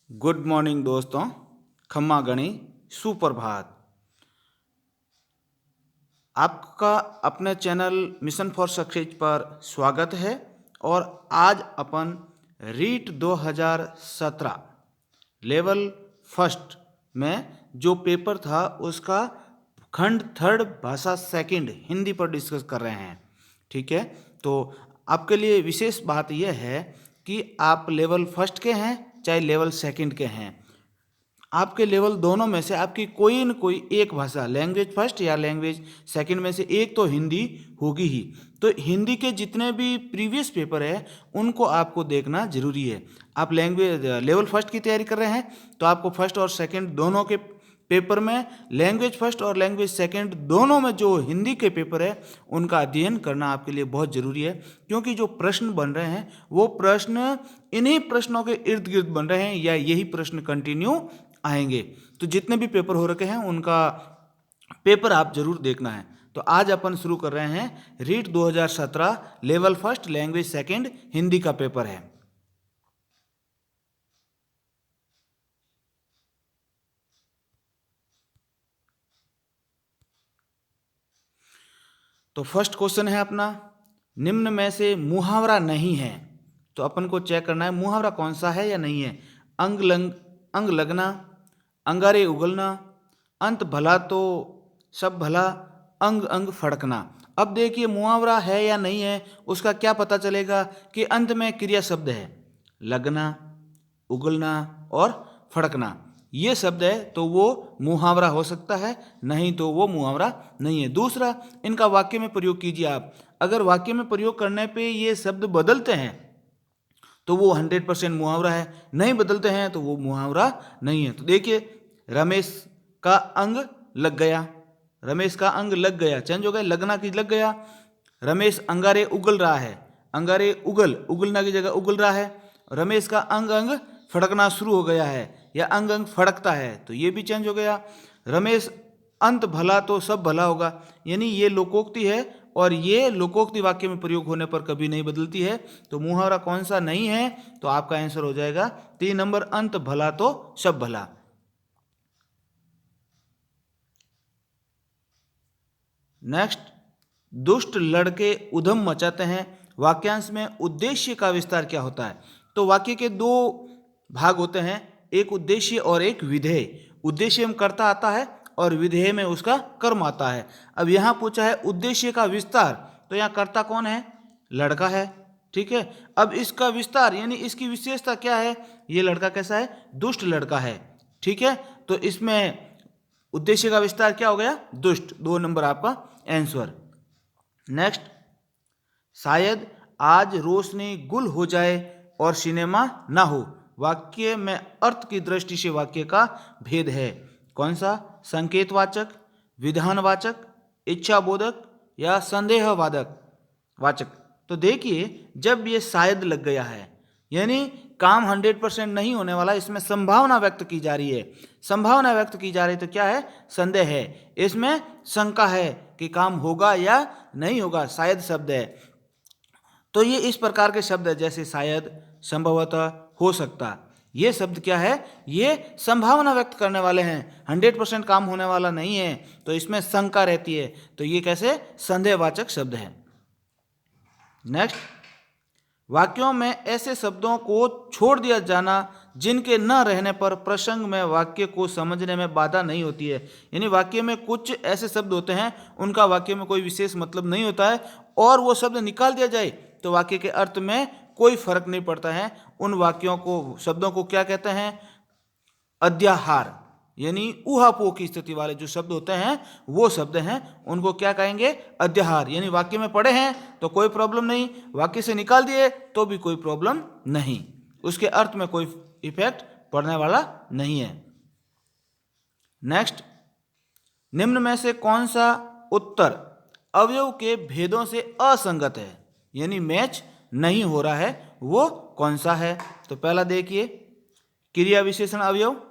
Good morning दोस्तों, खम्मा गणी सुप्रभात। आपका अपने चैनल मिशन फॉर सक्सेस पर स्वागत है। और आज अपन रीट 2017 लेवल फर्स्ट में जो पेपर था उसका खंड थर्ड भाषा सेकंड हिंदी पर डिस्कस कर रहे हैं। ठीक है, तो आपके लिए विशेष बात यह है कि आप लेवल फर्स्ट के हैं चाहे लेवल सेकंड के हैं, आपके लेवल दोनों में से आपकी कोई न कोई एक भाषा लैंग्वेज फर्स्ट या लैंग्वेज सेकंड में से एक तो हिंदी होगी ही। तो हिंदी के जितने भी प्रीवियस पेपर है उनको आपको देखना जरूरी है। आप लैंग्वेज लेवल फर्स्ट की तैयारी कर रहे हैं तो आपको फर्स्ट और सेकंड दोनों के पेपर में लैंग्वेज फर्स्ट और लैंग्वेज सेकंड दोनों में जो हिंदी के पेपर है उनका अध्ययन करना आपके लिए बहुत ज़रूरी है, क्योंकि जो प्रश्न बन रहे हैं वो प्रश्न इन्हीं प्रश्नों के इर्द गिर्द बन रहे हैं या यही प्रश्न कंटिन्यू आएंगे। तो जितने भी पेपर हो रखे हैं उनका पेपर आप जरूर देखना है। तो आज अपन शुरू कर रहे हैं REET 2017 level first language second Hindi का पेपर है। तो फर्स्ट क्वेश्चन है अपना, निम्न में से मुहावरा नहीं है। तो अपन को चेक करना है मुहावरा कौन सा है या नहीं है। अंग लगना, अंगारे उगलना, अंत भला तो सब भला, अंग अंग फड़कना। अब देखिए मुहावरा है या नहीं है उसका क्या पता चलेगा कि अंत में क्रिया शब्द है लगना, उगलना और फड़कना। ये शब्द है तो वो मुहावरा हो सकता है, नहीं तो वो मुहावरा नहीं है। दूसरा, इनका वाक्य में प्रयोग कीजिए आप। अगर वाक्य में प्रयोग करने पे ये शब्द बदलते हैं तो वो 100% मुहावरा है, नहीं बदलते हैं तो वो मुहावरा नहीं है। तो देखिए रमेश का अंग लग गया, रमेश का अंग लग गया चेंज हो गया, लगना की लग गया। रमेश अंगारे उगल रहा है, अंगारे उगलना की जगह उगल रहा है। रमेश का अंग अंग फड़कना शुरू हो गया है या अंग अंग फड़कता है, तो ये भी चेंज हो गया। रमेश अंत भला तो सब भला होगा, यानी ये लोकोक्ति है और ये लोकोक्ति वाक्य में प्रयोग होने पर कभी नहीं बदलती है। तो मुहावरा कौन सा नहीं है, तो आपका आंसर हो जाएगा 3 नंबर, अंत भला तो सब भला। नेक्स्ट, दुष्ट लड़के उधम मचाते हैं, वाक्यांश में उद्देश्य का विस्तार क्या होता है। तो वाक्य के दो भाग होते हैं, एक उद्देश्य और एक विधेय। उद्देश्य में कर्ता आता है और विधेय में उसका कर्म आता है। अब यहाँ पूछा है उद्देश्य का विस्तार, तो यहाँ कर्ता कौन है, लड़का है। ठीक है, अब इसका विस्तार यानी इसकी विशेषता क्या है, ये लड़का कैसा है, दुष्ट लड़का है। ठीक है, तो इसमें उद्देश्य का विस्तार क्या हो गया, दुष्ट। 2 नंबर आपका आंसर। नेक्स्ट, शायद आज रोशनी गुल हो जाए और सिनेमा ना हो। वाक्य में अर्थ की दृष्टि से वाक्य का भेद है, कौन सा, संकेतवाचक, विधानवाचक, इच्छाबोधक या संदेहवादक वाचक। तो देखिए जब ये शायद लग गया है यानी काम 100% नहीं होने वाला, इसमें संभावना व्यक्त की जा रही है। संभावना व्यक्त की जा रही तो क्या है, संदेह है, इसमें शंका है कि काम होगा या नहीं होगा, शायद शब्द है। तो ये इस प्रकार के शब्द है जैसे शायद, संभवतः, हो सकता। ये शब्द क्या है, ये संभावना व्यक्त करने वाले हैं, 100% काम होने वाला नहीं है, तो इसमें शंका रहती है, तो ये कैसे संदेहवाचक शब्द है। नेक्स्ट, वाक्यों में ऐसे शब्दों को छोड़ दिया जाना जिनके न रहने पर प्रसंग में वाक्य को समझने में बाधा नहीं होती है। यानी वाक्य में कुछ ऐसे शब्द होते हैं उनका वाक्य में कोई विशेष मतलब नहीं होता है और वो शब्द निकाल दिया जाए तो वाक्य के अर्थ में कोई फर्क नहीं पड़ता है। उन वाक्यों को, शब्दों को क्या कहते हैं, अध्याहार, यानी ऊहापोह की स्थिति वाले जो शब्द होते हैं वो शब्द हैं, उनको क्या कहेंगे, अध्याहार। यानी वाक्य में पढ़े हैं तो कोई प्रॉब्लम नहीं, वाक्य से निकाल दिए तो भी कोई प्रॉब्लम नहीं, उसके अर्थ में कोई इफेक्ट पड़ने वाला नहीं है। नेक्स्ट, निम्न में से कौन सा उत्तर अवयव के भेदों से असंगत है, यानी मैच नहीं हो रहा है, वो कौन सा है। तो पहला देखिए, क्रिया विशेषण अवयव,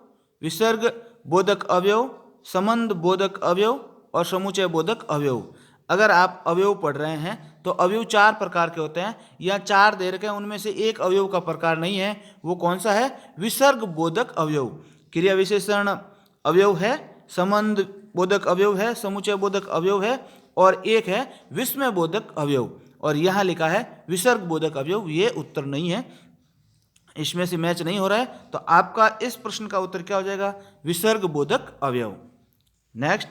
विसर्ग बोधक अवयव, संबंध बोधक अवयव और समुचय बोधक अवयव। अगर आप अवयव पढ़ रहे हैं तो अवयव 4 प्रकार के होते हैं, या 4 दे रखे हैं, उनमें से एक अवयव का प्रकार नहीं है। वो कौन सा है? विसर्ग बोधक अवयव। क्रिया विशेषण अवयव है, संबंध बोधक अवयव है, समुच्चय बोधक अवयव है, और एक है विस्मय बोधक अवयव। और यहाँ लिखा है विसर्ग बोधक अवयव, ये उत्तर नहीं है, इसमें से मैच नहीं हो रहा है। तो आपका इस प्रश्न का उत्तर क्या हो जाएगा? विसर्ग बोधक अवयव। नेक्स्ट,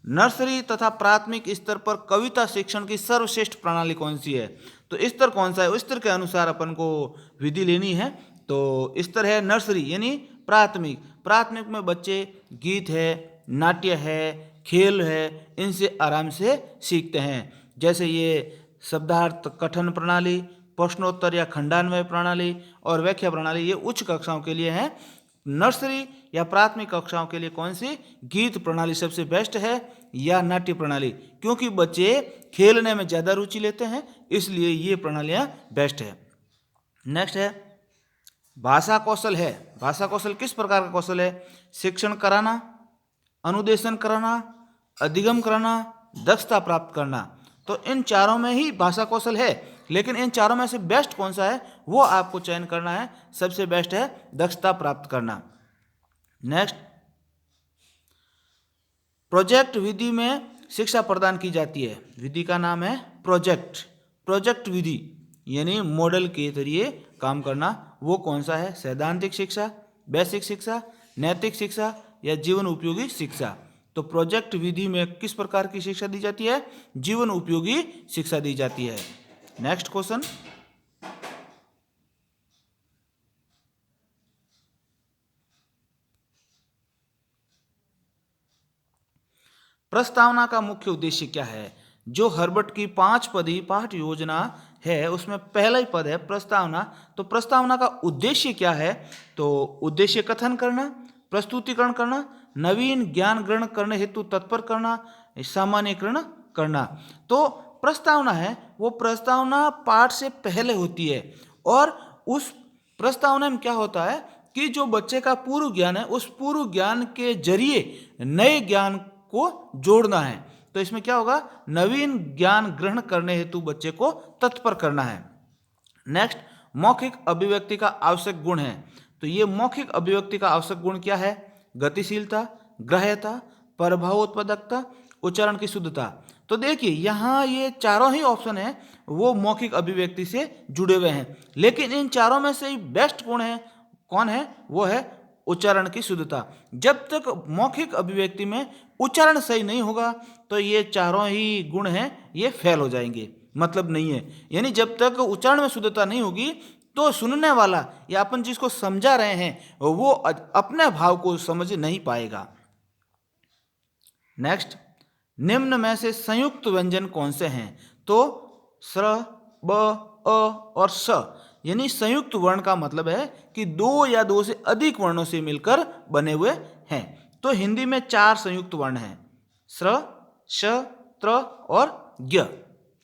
नर्सरी तथा प्राथमिक स्तर पर कविता शिक्षण की सर्वश्रेष्ठ प्रणाली कौन सी है? तो स्तर कौन सा है? उस स्तर के अनुसार अपन को विधि लेनी है। तो स्तर है नर्सरी यानी प्राथमिक। प्राथमिक में बच्चे गीत है, नाट्य है, खेल है, इनसे आराम से सीखते हैं। जैसे ये शब्दार्थ कथन प्रणाली, प्रश्नोत्तर या खंडान्वय प्रणाली और व्याख्या प्रणाली, ये उच्च कक्षाओं के लिए है। नर्सरी या प्राथमिक कक्षाओं के लिए कौन सी गीत प्रणाली सबसे बेस्ट है, या नाट्य प्रणाली? क्योंकि बच्चे खेलने में ज़्यादा रुचि लेते हैं, इसलिए ये प्रणालियाँ बेस्ट है। नेक्स्ट है भाषा कौशल है। भाषा कौशल किस प्रकार का कौशल है? शिक्षण कराना, अनुदेशन कराना, अधिगम कराना, दक्षता प्राप्त करना। तो इन चारों में ही भाषा कौशल है, लेकिन इन चारों में से बेस्ट कौन सा है वो आपको चयन करना है। सबसे बेस्ट है दक्षता प्राप्त करना। नेक्स्ट, प्रोजेक्ट विधि में शिक्षा प्रदान की जाती है। विधि का नाम है प्रोजेक्ट। प्रोजेक्ट विधि यानी मॉडल के जरिए काम करना, वो कौन सा है? सैद्धांतिक शिक्षा, बेसिक शिक्षा, नैतिक शिक्षा या जीवन उपयोगी शिक्षा? तो प्रोजेक्ट विधि में किस प्रकार की शिक्षा दी जाती है? जीवन उपयोगी शिक्षा दी जाती है। नेक्स्ट क्वेश्चन, प्रस्तावना का मुख्य उद्देश्य क्या है? जो हर्बर्ट की 5 पदी पाठ योजना है उसमें पहला ही पद है प्रस्तावना। तो प्रस्तावना का उद्देश्य क्या है? तो उद्देश्य कथन करना, प्रस्तुतिकरण करना, नवीन ज्ञान ग्रहण करने हेतु तत्पर करना, सामान्यकरण करना। तो प्रस्तावना है वो प्रस्तावना पाठ से पहले होती है, और उस प्रस्तावना में क्या होता है कि जो बच्चे का पूर्व ज्ञान है उस पूर्व ज्ञान के जरिए नए ज्ञान को जोड़ना है। तो इसमें क्या होगा? नवीन ज्ञान ग्रहण करने हेतु बच्चे को तत्पर करना है। नेक्स्ट, मौखिक अभिव्यक्ति का आवश्यक गुण है। तो ये मौखिक अभिव्यक्ति का आवश्यक गुण क्या है? गतिशीलता, ग्राह्यता, प्रभावोत्पादकता, उच्चारण की शुद्धता। तो देखिए यहाँ ये चारों ही ऑप्शन है वो मौखिक अभिव्यक्ति से जुड़े हुए हैं, लेकिन इन चारों में से बेस्ट गुण है कौन है? वो है उच्चारण की शुद्धता। जब तक मौखिक अभिव्यक्ति में उच्चारण सही नहीं होगा तो ये चारों ही गुण हैं ये फेल हो जाएंगे, मतलब नहीं है। यानी जब तक उच्चारण में शुद्धता नहीं होगी तो सुनने वाला या अपन जिसको समझा रहे हैं वो अपने भाव को समझ नहीं पाएगा। नेक्स्ट, निम्न में से संयुक्त व्यंजन कौन से हैं? तो स्र, ब, अ और स यानी संयुक्त वर्ण का मतलब है कि 2 या 2 से अधिक वर्णों से मिलकर बने हुए हैं। तो हिंदी में 4 संयुक्त वर्ण हैं, स्र, श, त्र और ज्ञ।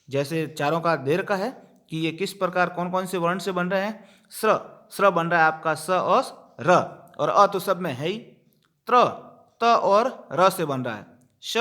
जैसे चारों का दे रखा है कि ये किस प्रकार कौन कौन से वर्ण से बन रहे हैं। स्र बन रहा है आपका स और र, और अ तो सब में है ही। त्र त और र से बन रहा है। श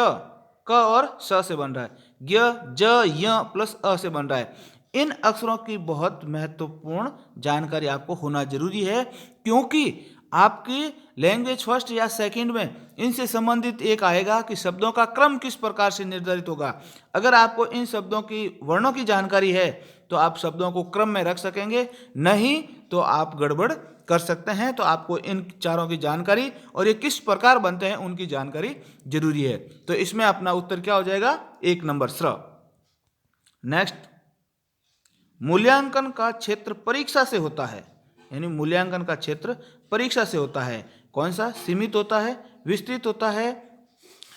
क और स से बन रहा है। ज्ञ ज य प्लस अ से बन रहा है। इन अक्षरों की बहुत महत्वपूर्ण जानकारी आपको होना जरूरी है, क्योंकि आपकी लैंग्वेज फर्स्ट या सेकंड में इनसे संबंधित एक आएगा कि शब्दों का क्रम किस प्रकार से निर्धारित होगा। अगर आपको इन शब्दों की वर्णों की जानकारी है तो आप शब्दों को क्रम में रख सकेंगे, नहीं तो आप गड़बड़ कर सकते हैं। तो आपको इन चारों की जानकारी और ये किस प्रकार बनते हैं उनकी जानकारी जरूरी है। तो इसमें अपना उत्तर क्या हो जाएगा? 1 नंबर स्र। नेक्स्ट, मूल्यांकन का क्षेत्र परीक्षा से होता है, यानी मूल्यांकन का क्षेत्र परीक्षा से होता है। कौन सा? सीमित होता है, विस्तृत होता है,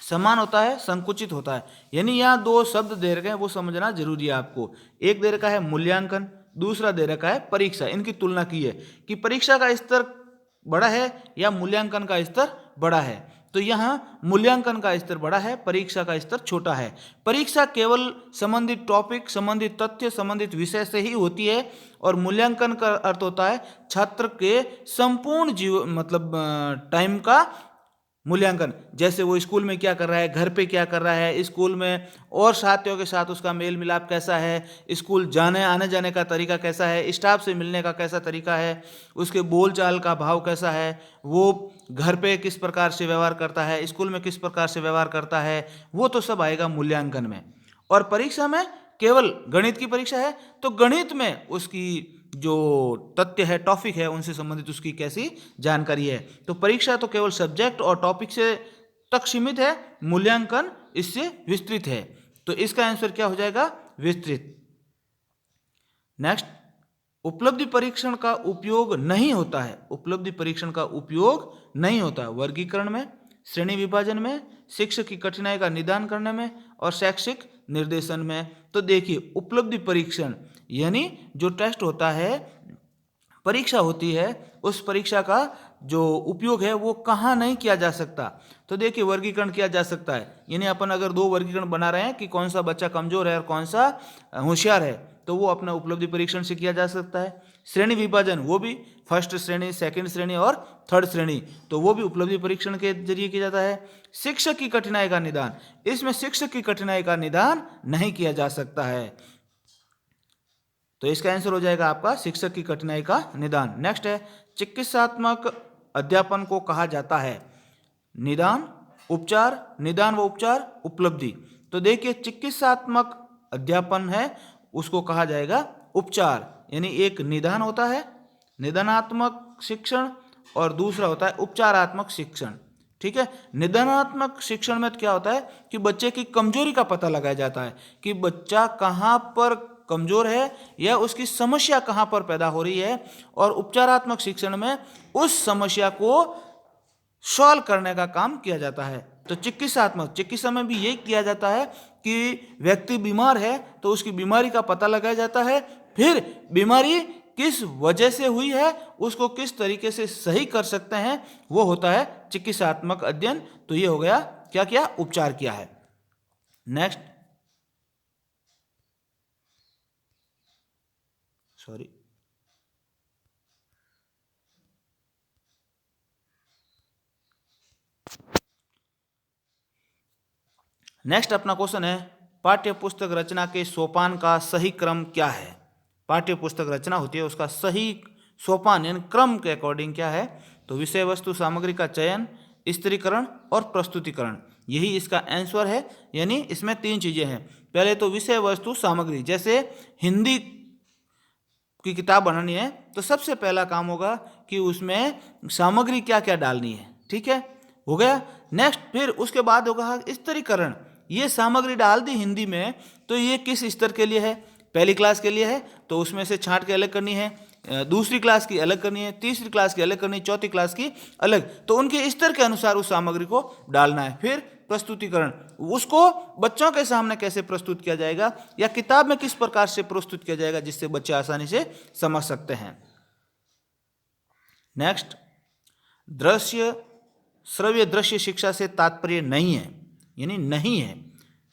समान होता है, संकुचित होता है। यानी यहाँ 2 शब्द दे रखे हैं वो समझना जरूरी है आपको। एक दे रखा है मूल्यांकन, दूसरा दे रखा है परीक्षा। इनकी तुलना की है कि परीक्षा का स्तर बड़ा है या मूल्यांकन का स्तर बड़ा है। तो यहाँ मूल्यांकन का स्तर बड़ा है, परीक्षा का स्तर छोटा है। परीक्षा केवल संबंधित टॉपिक, संबंधित तथ्य, संबंधित विषय से ही होती है, और मूल्यांकन का अर्थ होता है छात्र के संपूर्ण जीवन मतलब टाइम का मूल्यांकन, जैसे वो स्कूल में क्या कर रहा है, घर पे क्या कर रहा है, स्कूल में और साथियों के साथ उसका मेल मिलाप कैसा है, स्कूल जाने आने जाने का तरीका कैसा है, स्टाफ से मिलने का कैसा तरीका है, उसके बोलचाल का भाव कैसा है, वो घर पे किस प्रकार से व्यवहार करता है, स्कूल में किस प्रकार से व्यवहार करता है, वो तो सब आएगा मूल्यांकन में। और परीक्षा में केवल गणित की परीक्षा है तो गणित में उसकी जो तथ्य है, टॉपिक है, उनसे संबंधित उसकी कैसी जानकारी है। तो परीक्षा तो केवल सब्जेक्ट और टॉपिक से तक सीमित है, मूल्यांकन इससे विस्तृत है। तो इसका आंसर क्या हो जाएगा, विस्तृत। नेक्स्ट, उपलब्धि परीक्षण का उपयोग नहीं होता है। उपलब्धि परीक्षण का उपयोग नहीं होता वर्गीकरण में, श्रेणी विभाजन में, शिक्षक की कठिनाई का निदान करने में और शैक्षिक निर्देशन में। तो देखिए, उपलब्धि परीक्षण यानी जो टेस्ट होता है, परीक्षा होती है, उस परीक्षा का जो उपयोग है वो कहाँ नहीं किया जा सकता। तो देखिए, वर्गीकरण किया जा सकता है, यानी अपन अगर दो वर्गीकरण बना रहे हैं कि कौन सा बच्चा कमजोर है और कौन सा होशियार है, तो वो अपना उपलब्धि परीक्षण से किया जा सकता है। श्रेणी विभाजन, वो भी फर्स्ट श्रेणी, सेकंड श्रेणी और थर्ड श्रेणी, तो वो भी उपलब्धि परीक्षण के जरिए किया जाता है। शिक्षक की कठिनाई का निदान, इसमें शिक्षक की कठिनाई का निदान नहीं किया जा सकता है। तो इसका आंसर हो जाएगा आपका शिक्षक की कठिनाई का निदान। नेक्स्ट है, चिकित्सात्मक अध्यापन को कहा जाता है निदान, उपचार, निदान व उपचार, उपलब्धि। तो देखिए, चिकित्सात्मक अध्यापन है उसको कहा जाएगा उपचार, यानी एक निदान होता है, निदानात्मक शिक्षण, और दूसरा होता है उपचारात्मक शिक्षण। ठीक है, निदानात्मक शिक्षण में तो क्या होता है कि बच्चे की कमजोरी का पता लगाया जाता है कि बच्चा कहाँ पर कमजोर है या उसकी समस्या कहाँ पर पैदा हो रही है, और उपचारात्मक शिक्षण में उस समस्या को सॉल्व करने का काम किया जाता है। तो चिकित्सा में भी यही किया जाता है कि व्यक्ति बीमार है तो उसकी बीमारी का पता लगाया जाता है, फिर बीमारी किस वजह से हुई है, उसको किस तरीके से सही कर सकते हैं, वो होता है चिकित्सात्मक अध्ययन। तो ये हो गया, क्या किया, उपचार किया है। नेक्स्ट, सॉरी, नेक्स्ट अपना क्वेश्चन है, पाठ्य पुस्तक रचना के सोपान का सही क्रम क्या है। पाठ्य पुस्तक रचना होती है, उसका सही सोपान यानी क्रम के अकॉर्डिंग क्या है। तो विषय वस्तु सामग्री का चयन, स्त्रीकरण और प्रस्तुतिकरण, यही इसका आंसर है। यानी इसमें तीन चीजें हैं। पहले तो विषय वस्तु सामग्री, जैसे हिंदी की किताब बनानी है तो सबसे पहला काम होगा कि उसमें सामग्री क्या क्या डालनी है। ठीक है, हो गया। नेक्स्ट, फिर उसके बाद होगा स्त्रीकरण, ये सामग्री डाल दी हिंदी में, तो ये किस स्तर के लिए है, पहली क्लास के लिए है तो उसमें से छांट के अलग करनी है, दूसरी क्लास की अलग करनी है, तीसरी क्लास की अलग करनी है, चौथी क्लास की अलग। तो उनके स्तर के अनुसार उस सामग्री को डालना है। फिर प्रस्तुतिकरण, उसको बच्चों के सामने कैसे प्रस्तुत किया जाएगा या किताब में किस प्रकार से प्रस्तुत किया जाएगा जिससे बच्चे आसानी से समझ सकते हैं। नेक्स्ट, दृश्य श्रव्य दृश्य शिक्षा से तात्पर्य नहीं है, यानी नहीं है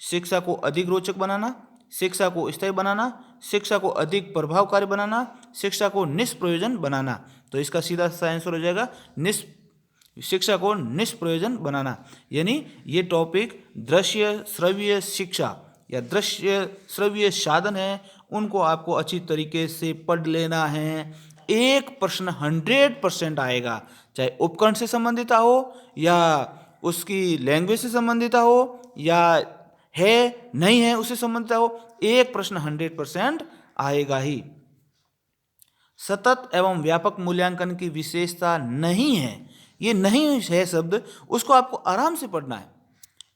शिक्षा को अधिक रोचक बनाना, शिक्षा को स्थायी बनाना, शिक्षा को अधिक प्रभावकारी बनाना, शिक्षा को निष्प्रयोजन बनाना। तो इसका सीधा सा आंसर हो जाएगा शिक्षा को निष्प्रयोजन बनाना। यानी ये टॉपिक दृश्य श्रव्य शिक्षा या दृश्य श्रव्य साधन है, उनको आपको अच्छी तरीके से पढ़ लेना है। एक प्रश्न 100% आएगा, चाहे उपकरण से संबंधित हो या उसकी लैंग्वेज से संबंधित हो या है नहीं है उससे संबंधित हो, एक प्रश्न 100% आएगा ही। सतत एवं व्यापक मूल्यांकन की विशेषता नहीं है, ये नहीं है शब्द, उसको आपको आराम से पढ़ना है।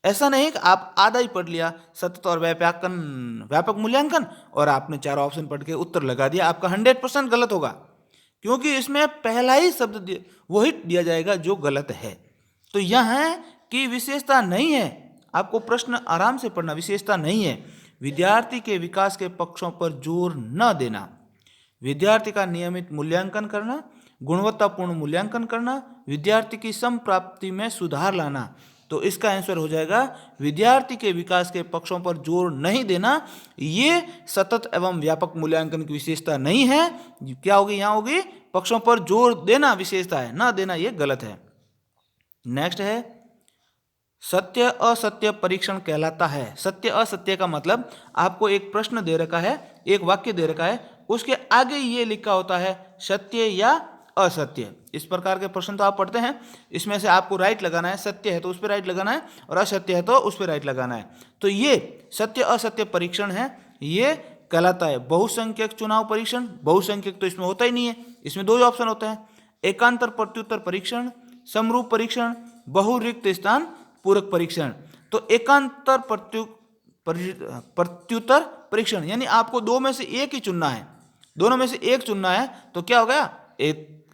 ऐसा नहीं कि आप आधा ही पढ़ लिया सतत और व्यापक मूल्यांकन और आपने चारों ऑप्शन पढ़ के उत्तर लगा दिया, आपका 100% गलत होगा, क्योंकि इसमें पहला ही शब्द वही दिया जाएगा जो गलत है। तो यहाँ की विशेषता नहीं है, आपको प्रश्न आराम से पढ़ना, विशेषता नहीं है। विद्यार्थी के विकास के पक्षों पर जोर न देना, विद्यार्थी का नियमित मूल्यांकन करना, गुणवत्तापूर्ण मूल्यांकन करना, विद्यार्थी की समप्राप्ति में सुधार लाना। तो इसका आंसर हो जाएगा विद्यार्थी के विकास के पक्षों पर जोर नहीं देना, ये सतत एवं व्यापक मूल्यांकन की विशेषता नहीं है। क्या होगी, यहाँ होगी पक्षों पर जोर देना विशेषता है, ना देना ये गलत है। नेक्स्ट है, सत्य असत्य परीक्षण कहलाता है। सत्य असत्य का मतलब आपको एक प्रश्न दे रखा है, एक वाक्य दे रखा है, उसके आगे ये लिखा होता है सत्य या असत्य। इस प्रकार के प्रश्न तो आप पढ़ते हैं, इसमें से आपको राइट लगाना है, सत्य है तो उस पर राइट लगाना है और असत्य है तो उस पर राइट लगाना है। तो ये सत्य असत्य परीक्षण है, ये कहलाता है बहुसंख्यक चुनाव परीक्षण। बहुसंख्यक तो इसमें होता ही नहीं है, इसमें दो ही ऑप्शन होते हैं, एकांतर प्रत्युत्तर परीक्षण, समरूप परीक्षण, बहुरिक्त स्थान पूरक परीक्षण। तो एकांतर प्रत्युत्तर परीक्षण यानी आपको दो में से एक ही चुनना है, दोनों में से एक चुनना है, तो क्या हो गया,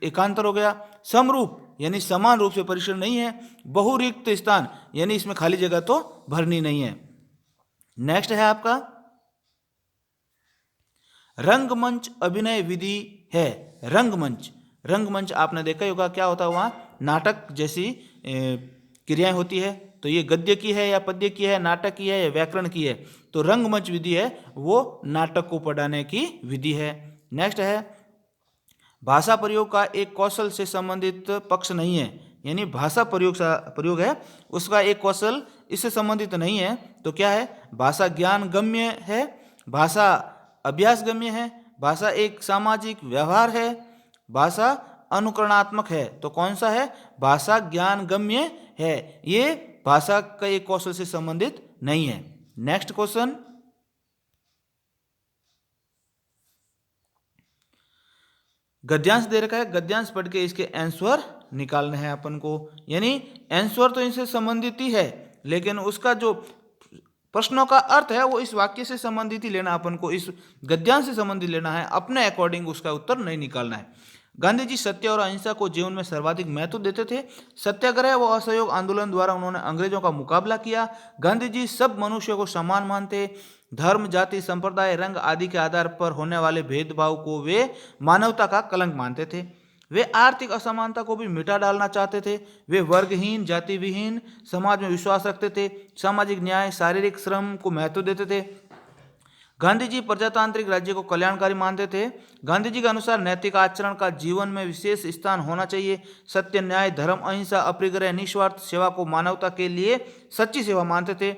एकांतर हो गया। समरूप यानी समान रूप से परीक्षण नहीं है। बहुरिक्त स्थान यानी इसमें खाली जगह तो भरनी नहीं है। नेक्स्ट है आपका रंगमंच अभिनय विधि है। रंगमंच, रंगमंच आपने देखा ही होगा, क्या होता है वहाँ नाटक जैसी क्रियाएं होती है। तो ये गद्य की है या पद्य की है, नाटक की है या व्याकरण की है। तो रंगमंच विधि है वो नाटक को पढ़ाने की विधि है। नेक्स्ट है भाषा प्रयोग का एक कौशल से संबंधित पक्ष नहीं है, यानी भाषा प्रयोग है उसका एक कौशल इससे संबंधित नहीं है। तो क्या है, भाषा ज्ञान गम्य है, भाषा अभ्यास गम्य है, भाषा एक सामाजिक व्यवहार है, भाषा अनुकरणात्मक है। तो कौन सा है, भाषा ज्ञान गम्य है, ये भाषा का एक कौशल से संबंधित नहीं है। नेक्स्ट क्वेश्चन, गद्यांश दे रखा है, गद्यांश पढ़ के इसके आंसर निकालने हैं अपन को। यानी आंसर तो इनसे संबंधित ही है, लेकिन उसका जो प्रश्नों का अर्थ है वो इस वाक्य से संबंधित ही लेना, अपन को इस गद्यांश से संबंधित लेना है, अपने अकॉर्डिंग उसका उत्तर नहीं निकालना है। गांधी जी सत्य और अहिंसा को जीवन में सर्वाधिक महत्व देते थे। सत्याग्रह व असहयोग आंदोलन द्वारा उन्होंने अंग्रेजों का मुकाबला किया। गांधी जी सब मनुष्यों को समान मानते, धर्म जाति संप्रदाय रंग आदि के आधार पर होने वाले भेदभाव को वे मानवता का कलंक मानते थे। वे आर्थिक असमानता को भी मिटा डालना चाहते थे। वे वर्गहीन जाति विहीन समाज में विश्वास रखते थे। सामाजिक न्याय शारीरिक श्रम को महत्व देते थे। गांधी जी प्रजातांत्रिक राज्य को कल्याणकारी मानते थे। गांधी जी के अनुसार नैतिक आचरण का जीवन में विशेष स्थान होना चाहिए। सत्य न्याय धर्म अहिंसा अपरिग्रह निस्वार्थ सेवा को मानवता के लिए सच्ची सेवा मानते थे।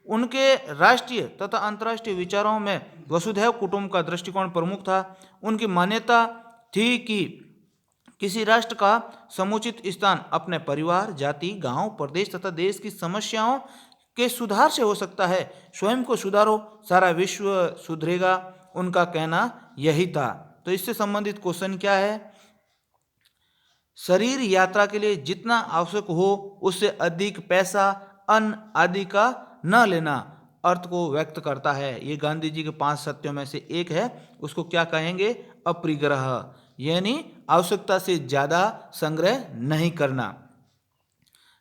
उनके राष्ट्रीय तथा अंतर्राष्ट्रीय विचारों में वसुधैव कुटुंब का दृष्टिकोण प्रमुख था। उनकी मान्यता थी कि किसी राष्ट्र का समुचित स्थान अपने परिवार जाति गांव प्रदेश तथा देश की समस्याओं के सुधार से हो सकता है। स्वयं को सुधारो सारा विश्व सुधरेगा, उनका कहना यही था। तो इससे संबंधित क्वेश्चन क्या है, शरीर यात्रा के लिए जितना आवश्यक हो उससे अधिक पैसा अन्न आदि का न लेना अर्थ को व्यक्त करता है। ये गांधी जी के 5 सत्यों में से एक है। उसको क्या कहेंगे, अपरिग्रह, यानी आवश्यकता से ज्यादा संग्रह नहीं करना।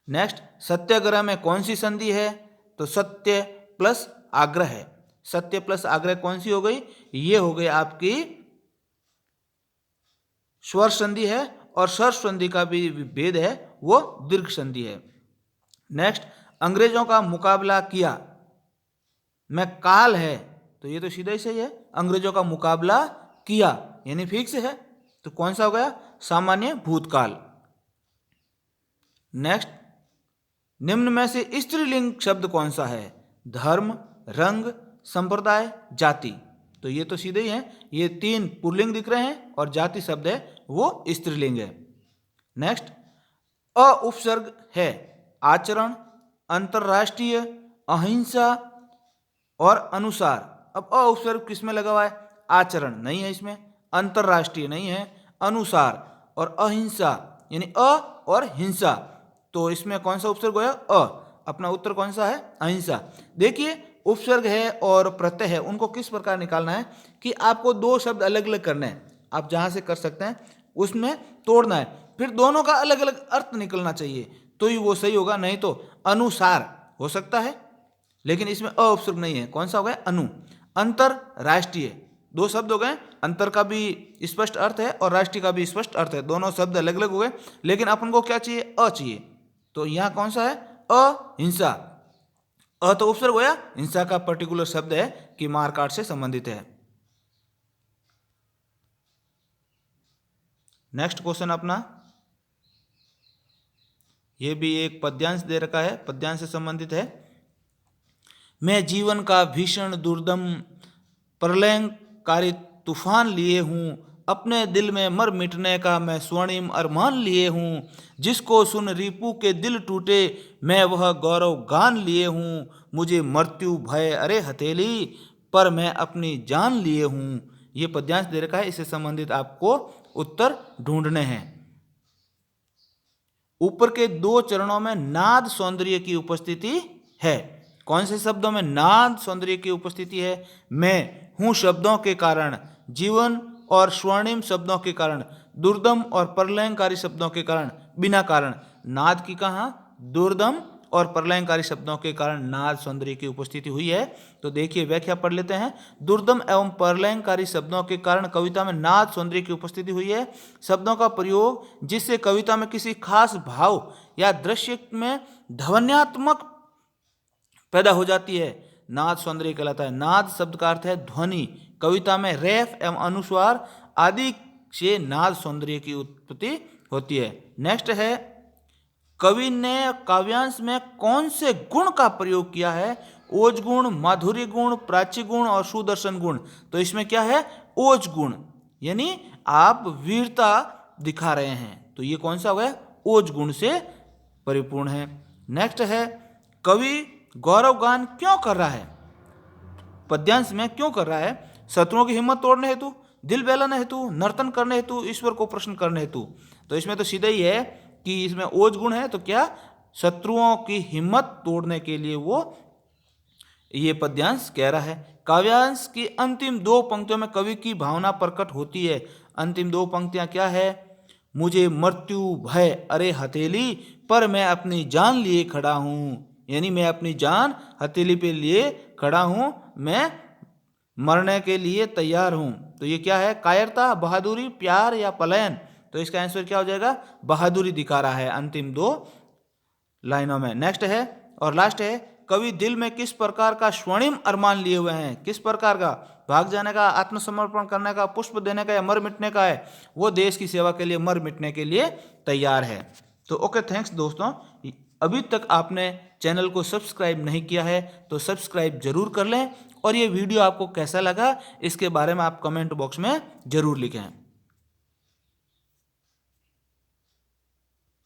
नेक्स्ट, सत्याग्रह में कौन सी संधि है, तो सत्य प्लस आग्रह है। सत्य प्लस आग्रह कौन सी हो गई, ये हो गई आपकी स्वर संधि है, और स्वर संधि का भी भेद है वो दीर्घ संधि है। नेक्स्ट, अंग्रेजों का मुकाबला किया में काल है, तो ये तो सीधा ही सही है, अंग्रेजों का मुकाबला किया यानी फिक्स है, तो कौन सा हो गया, सामान्य भूतकाल। नेक्स्ट, निम्न में से स्त्रीलिंग शब्द कौन सा है, धर्म रंग संप्रदाय जाति। तो ये तो सीधे ही है, ये 3 पुल्लिंग दिख रहे हैं और जाति शब्द है वो स्त्रीलिंग है। नेक्स्ट, अ उपसर्ग है आचरण अंतरराष्ट्रीय अहिंसा और अनुसार। अब अ उपसर्ग किसमें लगा हुआ है, आचरण नहीं है इसमें, अंतरराष्ट्रीय नहीं है, अनुसार और अहिंसा यानी अ और हिंसा। तो इसमें कौन सा उपसर्ग होया, अ। अपना उत्तर कौन सा है, अहिंसा। देखिए उपसर्ग है और प्रत्यय है, उनको किस प्रकार निकालना है कि आपको 2 शब्द अलग अलग करने हैं, आप जहां से कर सकते हैं उसमें तोड़ना है, फिर दोनों का अलग अलग अर्थ निकलना चाहिए, तो ही वो सही होगा। नहीं तो अनुसार हो सकता है लेकिन इसमें अ उपसर्ग नहीं है, कौन सा हो गया, अनु। अंतरराष्ट्रीय 2 शब्द हो गए, अंतर का भी स्पष्ट अर्थ है और राष्ट्रीय का भी स्पष्ट अर्थ है, दोनों शब्द अलग अलग हो गए, लेकिन अपन को क्या चाहिए, अ चाहिए। तो यहां कौन सा है, अहिंसा। अ तो उपसर्ग होया, हिंसा का पर्टिकुलर शब्द है कि मारकाट से संबंधित है। नेक्स्ट क्वेश्चन अपना, ये भी एक पद्यांश दे रखा है, पद्यांश से संबंधित है। मैं जीवन का भीषण दुर्दम प्रलयंकारी तूफान लिए हूँ, अपने दिल में मर मिटने का मैं स्वर्णिम अरमान लिए हूँ। जिसको सुन रिपु के दिल टूटे, मैं वह गौरव गान लिए हूँ। मुझे मृत्यु भय अरे हथेली, पर मैं अपनी जान लिए हूँ। ये पद्यांश दे रखा है, इससे संबंधित आपको उत्तर ढूंढने हैं। ऊपर के दो चरणों में नाद सौंदर्य की उपस्थिति है। कौन से शब्दों में नाद सौंदर्य की उपस्थिति है? मैं हूं शब्दों के कारण, जीवन और स्वर्णिम शब्दों के कारण, दुर्दम और प्रलयंकारी शब्दों के कारण, बिना कारण। नाद की कहा? दुर्दम और प्रलयंकारी शब्दों के कारण नाद सौंदर्य की उपस्थिति हुई है। तो देखिए व्याख्या पढ़ लेते हैं। दुर्दम एवं प्रलयंकारी शब्दों के कारण कविता में नाद सौंदर्य की उपस्थिति हुई है। शब्दों का प्रयोग जिससे कविता में किसी खास भाव या दृश्य में ध्वन्यात्मक पैदा हो जाती है, नाद सौंदर्य कहलाता है। नाद शब्द का अर्थ है ध्वनि। कविता में रेफ एवं अनुस्वार आदि से नाद सौंदर्य की उत्पत्ति होती है। नेक्स्ट है, कवि ने काव्यांश में कौन से गुण का प्रयोग किया है? ओज गुण, माधुर्य गुण, प्राच्य गुण और सुदर्शन गुण। तो इसमें क्या है? ओज गुण, यानी आप वीरता दिखा रहे हैं, तो ये कौन सा हो गया? ओज गुण से परिपूर्ण है। नेक्स्ट है, कवि गौरव गान क्यों कर रहा है? पद्यांश में क्यों कर रहा है? शत्रुओं की हिम्मत तोड़ने हेतु, दिल बहलाने हेतु, नर्तन करने हेतु, ईश्वर को प्रश्न करने हेतु। तो इसमें तो सीधा ही है कि इसमें ओज गुण है, तो क्या? शत्रुओं की हिम्मत तोड़ने के लिए वो ये पद्यांश कह रहा है। काव्यांश की अंतिम दो पंक्तियों में कवि की भावना प्रकट होती है। अंतिम दो पंक्तियां क्या है? मुझे मृत्यु भय अरे हथेली, पर मैं अपनी जान लिए खड़ा हूं, यानी मैं अपनी जान हथेली पे लिए खड़ा हूं, मैं मरने के लिए तैयार हूं। तो ये क्या है? कायरता, बहादुरी, प्यार या पलायन? तो इसका आंसर क्या हो जाएगा? बहादुरी दिखा रहा है अंतिम दो लाइनों में। नेक्स्ट है और लास्ट है, कवि दिल में किस प्रकार का स्वर्णिम अरमान लिए हुए हैं? किस प्रकार का? भाग जाने का, आत्मसमर्पण करने का, पुष्प देने का या मर मिटने का है? वो देश की सेवा के लिए मर मिटने के लिए तैयार है। तो ओके, थैंक्स दोस्तों। अभी तक आपने चैनल को सब्सक्राइब नहीं किया है तो सब्सक्राइब जरूर कर लें, और ये वीडियो आपको कैसा लगा इसके बारे में आप कमेंट बॉक्स में जरूर लिखें।